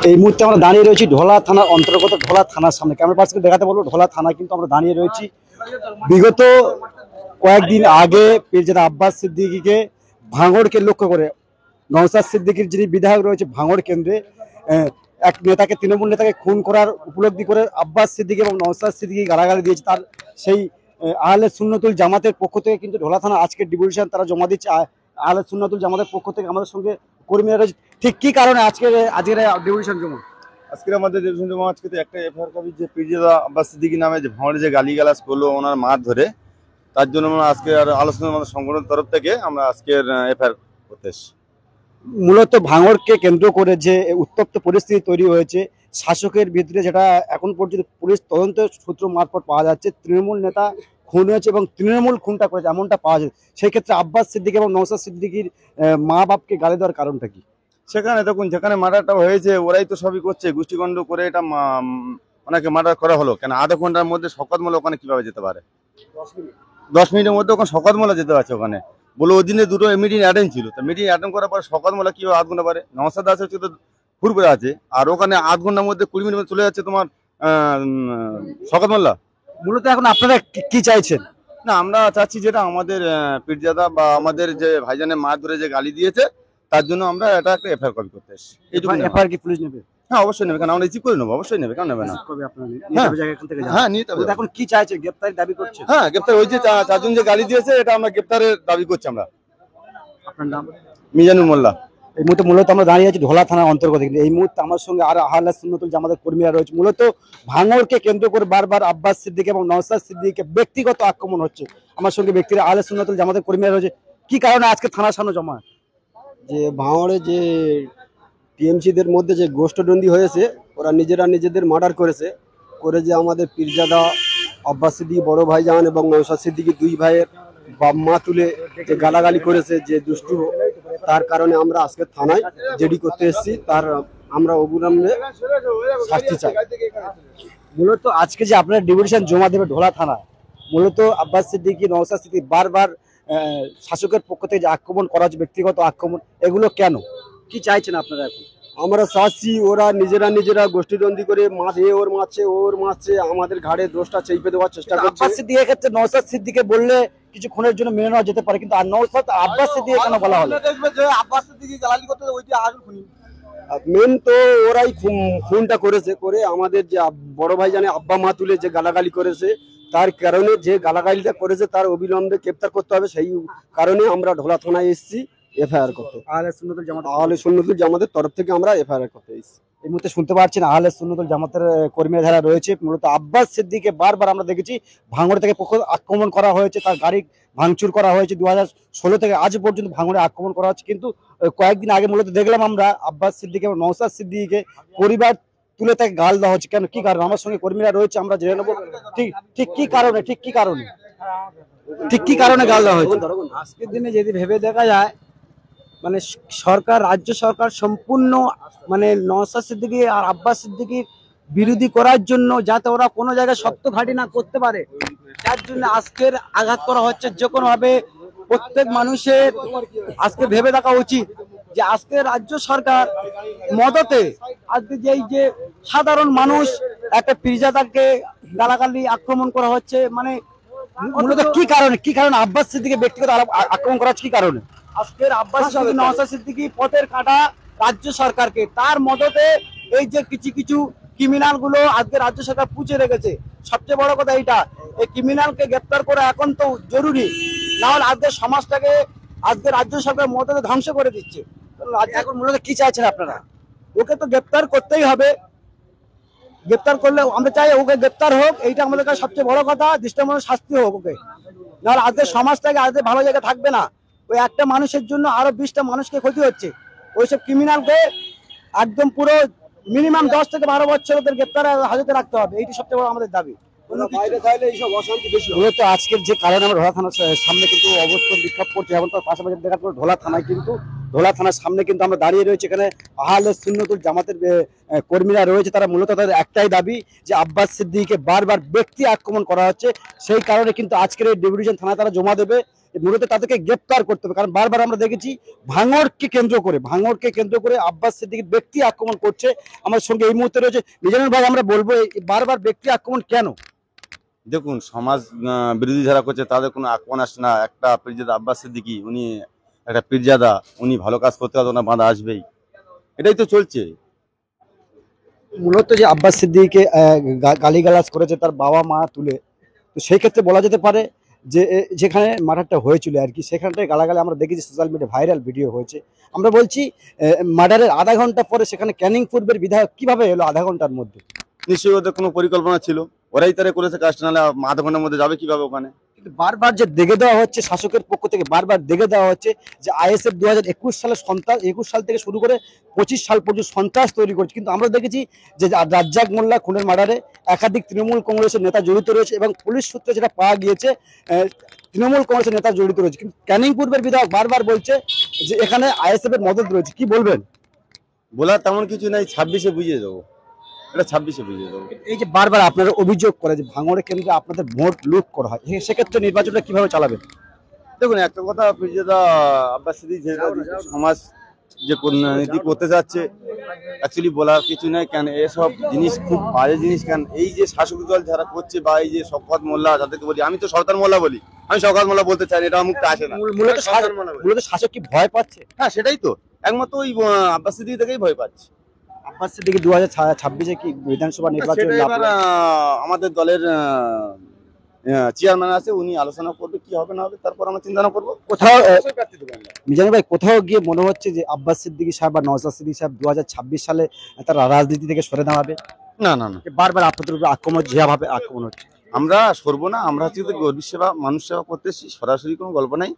এই মুহূর্তে আমরা দাঁড়িয়ে রয়েছি ঢোলা থানার অন্তর্গত ঢোলা থানার সামনে। ক্যামেরা পার্সনকে দেখাতে বলবো, ঢোলা থানা কিন্তু আমরা দাঁড়িয়ে রয়েছি। বিগত কয়েকদিন আগে পীরজাদা আব্বাস সিদ্দিকীকে ভাঙড়কে লক্ষ্য করে নওশাদ সিদ্দিকীর যিনি বিধায়ক রয়েছে ভাঙড় কেন্দ্রে, এক নেতাকে, তৃণমূল নেতাকে খুন করার উপলব্ধি করে আব্বাস সিদ্দিকী এবং নওশাদ সিদ্দিকী গালাগালি দিয়েছে। তার সেই আহলে সুন্নতুল জামাতের পক্ষ থেকে কিন্তু ঢোলা থানা আজকের ডিভিশন তারা জমা দিচ্ছে। আহলে সুন্নতুল জামাতের পক্ষ থেকে আমাদের সঙ্গে কর্মীরা রয়েছে। ঠিক কি কারণে আজকের ডিভিশন জমা? আজকের আমাদের ডিভিশন জমা আজকে তো একটা এফআইআর কপি, যে পীরজাদা আব্বাস সিদ্দিকী নামে যে ভাঙড়ে যে গালিগালাজ করলো ওনার মার ধরে, তার জন্য আমরা আজকে আর আলোচনা আমাদের সংগঠনের তরফ থেকে আমরা আজকের এফআইআর করতে এসেছি। মূলত ভাঙড়কে কেন্দ্র করে যে উত্তপ্ত পরিস্থিতি তৈরি হয়েছে শাসকের ভিতরে, যেটা এখন পর্যন্ত পুলিশ তদন্ত সূত্র মারফত পাওয়া যাচ্ছে, তৃণমূল নেতা খুন হয়েছে এবং তৃণমূল খুনটা করেছে এমনটা পাওয়া যায়। সেই ক্ষেত্রে আব্বাস সিদ্দিকী এবং নওশাদ সিদ্দিকীর মা বাপকে গালি দেওয়ার কারণটা কি? সেখানে দেখুন, যেখানে মার্ডারটা হয়েছে ওরাই তো সবই করছে, গোষ্ঠীকণ্ড করে এটা ওনাকে মার্ডার করা হলো কেন? আধা ঘন্টার মধ্যে শওকত মোল্লা ওখানে কিভাবে যেতে পারে? 10 মিনিটের মধ্যে ওখানে শওকত মোল্লা যেতে পারছে ওখানে? বলে ওই দিনে দুটো মিটিং অ্যাটেন্ড ছিল, তো মিটিং অ্যাটেন্ড করার পর শওকত মোল্লা কিভাবে আধ ঘন্টা পারে? নওশাদ আছে হচ্ছে তো ফুরপুরে আছে, আর ওখানে আধ ঘন্টার মধ্যে 20 মিনিটের মধ্যে চলে যাচ্ছে তোমার শওকত মোল্লা। মূলত এখন আপনারা কি চাইছেন? না, আমরা চাচ্ছি যেটা আমাদের পীরজাদা বা আমাদের যে ভাইজানের মার ধরে যে গালি দিয়েছে তার জন্য আমরা এটা একটা এফআইআর কপি করতে এসেছি। এফআইআর কি পুলিশ নেবে? হ্যাঁ, অবশ্যই নেবে, কারণ আমরা রিসিভ করে নেবো, অবশ্যই নেবে, কেন নেবে না? কবে আপনারা হ্যাঁ এখান থেকে যাবেন? হ্যাঁ, নিতে হবে। এখন কি চাইছে? গ্রেফতারি দাবি করছে? হ্যাঁ, গ্রেপ্তার ওই যে চারজন যে গালি দিয়েছে এটা আমরা গ্রেপ্তারের দাবি করছি আমরা। আপনার নাম? মিজানুর মোল্লা। এই মুহূর্তে মূলত আমরা দাঁড়িয়ে আছি ঢোলা থানার অন্তর্গত। কিন্তু এই মুহূর্তে আমার সঙ্গে আর আহলে সুন্নতুল জামাতের কর্মীরা রয়েছে। মূলত ভাঙড়কে কেন্দ্র করে বারবার আব্বাস সিদ্দিকী এবং নওশাদ সিদ্দিকীকে ব্যক্তিগত আক্রমণ হচ্ছে। আমার সঙ্গে ব্যক্তিরা আহলে সুন্নতুল জামাতের কর্মীরা রয়েছে। কি কারণে আজকে থানার সামনে জমা? যে ভাঙড়ে যে টিএমসিদের মধ্যে যে গোষ্ঠদ্বন্দ্বী হয়েছে, ওরা নিজেদের মার্ডার করেছে, করে যে আমাদের পীরজাদা আব্বাস সিদ্দিকী বড় ভাইজান এবং নওশাদ সিদ্দিকী দুই ভাইয়ের বাপ মা তুলে যে গালাগালি করেছে যে দুষ্টু, তার কারণে আমরা আজকে থানায় জেডি করতে এসেছি। তার আমরা অবিলম্বে শাস্তি চাই। মূলত আজকে যে আপনারা ডিভিশন জমা দেবে ঢোলা থানায়, মূলত আব্বাস সিদ্দিকী নওশাদ সিদ্দিকী বারবার শাসকের পক্ষ থেকে যে আক্রমণ করা হচ্ছে, ব্যক্তিগত আক্রমণ, এগুলো কেন? কি চাইছেন আপনারা এখন? আমরা চাচ্ছি ওরা নিজেরা গোষ্ঠীদ্বন্দ্বী করে ওর মারছে, আমাদের ঘাড়ে দোষটা চেপে দেওয়ার চেষ্টা করছে। আব্বাস সিদ্দিকীর ক্ষেত্রে নওশাদ সিদ্দিকীকে বললে কিছুক্ষণের জন্য মেনে নেওয়া যেতে পারে, কিন্তু আর নওশাদ আব্বাস সিদ্দিকী কেন বলা হলো? আব্বাস সিদ্দিকী গালাগালি করতে ওইটা আসল খুনি। মেন তো ওরাই খুনটা করেছে, করে আমাদের যে বড় ভাই জানে আব্বা মা তুলে যে গালাগালি করেছে, তার কারণে যে গালাগালিটা করেছে তার অবিলম্বে গ্রেফতার করতে হবে। সেই কারণে আমরা ঢোলা থানায় এসেছি এফআইআর করতে। আহলে সুন্নতুল জামাতের তরফ থেকে আমরা এফআইআর করতে এসেছি। এই মুহূর্তে শুনতে পাচ্ছেন আহলে সুন্নতুল জামাতের কর্মীরা যারা রয়েছে, মূলত আব্বাস সিদ্দিকীকে বারবার আমরা দেখেছি ভাঙড় থেকে আক্রমণ করা হয়েছে, তার গাড়ি ভাঙচুর করা হয়েছে। 2016 থেকে আজ পর্যন্ত ভাঙড়ে আক্রমণ করা হচ্ছে। কিন্তু কয়েকদিন আগে মূলত দেখলাম আমরা আব্বাস সিদ্দিকী এবং নওশাদ সিদ্দিকীকে পরিবার তুলে তাকে গাল দেওয়া হচ্ছে। কেন, কি কারণ? আমার সঙ্গে কর্মীরা রয়েছে, আমরা জেনে নেবো ঠিক কি কারণে গাল দেওয়া হয়েছে। আজকের দিনে যদি ভেবে দেখা যায়, মানে সরকার, রাজ্য সরকার সম্পূর্ণ মানে নওশাদ সিদ্দিকী আর আব্বাস সিদ্দিকীর বিরোধী করার জন্য, যাতে ওরা কোনো জায়গায় শক্ত ঘাঁটি না করতে পারে, তার জন্য আজকের আঘাত করা হচ্ছে। যে কোনো ভাবে প্রত্যেক মানুষের আজকে ভেবে দেখা উচিত যে আজকে রাজ্য সরকার মদতে আজকে যে সাধারণ মানুষ একটা পীরজাদাকে গালাগালি আক্রমণ করা হচ্ছে, মানে মূলত কি কারণে আব্বাস সিদ্দিকী ব্যক্তিগত আক্রমণ করা হচ্ছে? কি কারণে আজকের আব্বাস সিদ্দিকী নওশাদ সিদ্দিকী পথের কাঁটা রাজ্য সরকারকে, তার মদতে এই যে কিছু ক্রিমিনাল গুলো আজকে রাজ্য সরকার পুঁছে রেখেছে। সবচেয়ে বড় কথা এইটা, এই ক্রিমিনালকে গ্রেপ্তার করা এখন তো জরুরি, না হলে আজকে সমাজটাকে আজকে রাজ্য সরকার মদতে ধ্বংস করে দিচ্ছে। এখন মূলত কি চাইছেন আপনারা? ওকে তো গ্রেপ্তার করতেই হবে। গ্রেপ্তার করলে আমরা চাই ওকে গ্রেপ্তার হোক, এইটা আমাদের কাছে সবচেয়ে বড় কথা। দৃষ্টান্তমূলক শাস্তি হোক ওকে, নাহলে আজকে সমাজটাকে আজকে ভালো জায়গায় থাকবে না। ওই একটা মানুষের জন্য আরো 20টা মানুষকে ক্ষতি হচ্ছে। ওইসব ক্রিমিনালকে একদম পুরো মিনিমাম 10 থেকে 12 বছর ওদের গ্রেপ্তার হাজতে রাখতে হবে। এইটি সবচেয়ে বড় আমাদের দাবি। মূলত আজকের যে কারণে আমরা ঢোলা থানার সামনে কিন্তু অবস্থান বিক্ষোভ করছি, এবং তার পাশাপাশি দেখা যাচ্ছে ঢোলা থানার সামনে কিন্তু আমরা দাঁড়িয়ে রয়েছি। এখানে আহলে সুন্নতুল জামাতের কর্মীরা রয়েছে। তারা মূলত তাদের একটাই দাবি যে আব্বাস সিদ্দিকীকে বারবার ব্যক্তি আক্রমণ করা হচ্ছে। সেই কারণে কিন্তু আজকের এই ডিভিশন থানায় তারা জমা দেবে। মূলত তাদেরকে গ্রেপ্তার করতে হবে, কারণ বারবার আমরা দেখেছি ভাঙড়কে কেন্দ্র করে আব্বাস সিদ্দিকীর ব্যক্তি আক্রমণ করছে। আমার সঙ্গে এই মুহূর্তে রয়েছে মিজানুর ভাই। আমরা বলবো এই বারবার ব্যক্তি আক্রমণ কেন? দেখুন, সমাজ বিরোধী যারা করছে তাদের কোনো আক্রমণ আসছে না। একটা পীরজাদা আব্বাস সিদ্দিকী, উনি একটা পীরজাদা, উনি ভালো কাজ করতে পারতো না, বাধা আসবেই, এটাই তো চলছে। মূলত যে আব্বাস সিদ্দিকীকে গালিগালাজ করেছে তার বাবা মা তুলে, তো সেই ক্ষেত্রে বলা যেতে পারে যে যেখানে মার্ডারটা হয়েছিল আর কি, সেখানটায় গালাগালি আমরা দেখেছি, সোশ্যাল মিডিয়া ভাইরাল ভিডিও হয়েছে। আমরা বলছি মার্ডারের আধা ঘন্টা পরে সেখানে ক্যানিং পূর্বের বিধায়ক কিভাবে এলো আধা ঘন্টার মধ্যে? নিশ্চয়ই ওদের কোনো পরিকল্পনা ছিল, ওরাই তারা করেছে কাজটা, নাহলে আধা ঘন্টার মধ্যে যাবে কিভাবে ওখানে? কিন্তু বারবার যে দেখে দেওয়া হচ্ছে, শাসকের পক্ষ থেকে বারবার দেখে দেওয়া হচ্ছে যে আইএসএফ 2021 সালে সন্ত্রাস, 21 সাল থেকে শুরু করে 25 সাল পর্যন্ত সন্ত্রাস তৈরি করছে। কিন্তু আমরা দেখেছি যে রাজ্জাক মোল্লা খুনের মার্ডারে একাধিক তৃণমূল কংগ্রেসের নেতা জড়িত রয়েছে, এবং পুলিশ সূত্রে যেটা পাওয়া গিয়েছে তৃণমূল কংগ্রেসের নেতা জড়িত রয়েছে। কিন্তু ক্যানিং পূর্বের বিধায়ক বারবার বলছে যে এখানে আইএসএফ এর মদত রয়েছে। কি বলবেন? বলার তেমন কিছু নাই, 26-এ বুঝিয়ে দেবো, এটা 26-এ বুঝিয়ে দেবো। এই যে বারবার আপনারা অভিযোগ করে যে ভাঙড়ে কেন্দ্রে আপনাদের ভোট লুট করা হয়, সেক্ষেত্রে নির্বাচনটা কিভাবে চালাবেন? দেখুন, একটা কথা, পীরজাদা আব্বাস সিদ্দিকী যে সমাজ যে নীতি করতে যাচ্ছে, অ্যাকচুয়ালি বলার কিছু নাই। কেন এসব জিনিস খুব বাজে জিনিস, কেন এই যে শাসক দল যারা করছে, বা এই যে শওকত মোল্লা যাদেরকে বলি, আমি তো সরদার মোল্লা বলি, আমি শওকত মোল্লা বলতে চাই না, এটা মুখে আসে না। মূলত শাসক কি ভয় পাচ্ছে? হ্যাঁ, সেটাই তো, একমাত্র ওই আব্বাস সিদ্দিকী থেকেই ভয় পাচ্ছে। আব্বাস সিদ্দিকী 2026-এ কি বিধানসভা নির্বাচন সেটা এবার আমাদের দলের চেয়ারম্যান আছে, উনি আলোচনা করবে কি হবে না হবে, তারপর আমরা চিন্তা করবো। কোথাও মিজানুর ভাই, কোথাও গিয়ে মনে হচ্ছে যে আব্বাস সিদ্দিকী সাহেব বা নওশাদ সিদ্দিকী সাহেব 2026 সালে তারা রাজনীতি থেকে সরে দাঁড়াবে? না না না, বারবার আপনাদের উপর আক্রমণ, যেভাবে আক্রমণ হচ্ছে। আমরা সরবো না, আমরা হচ্ছে গরিব সেবা, মানুষ সেবা করতেছি, সরাসরি কোনো গল্প নাই।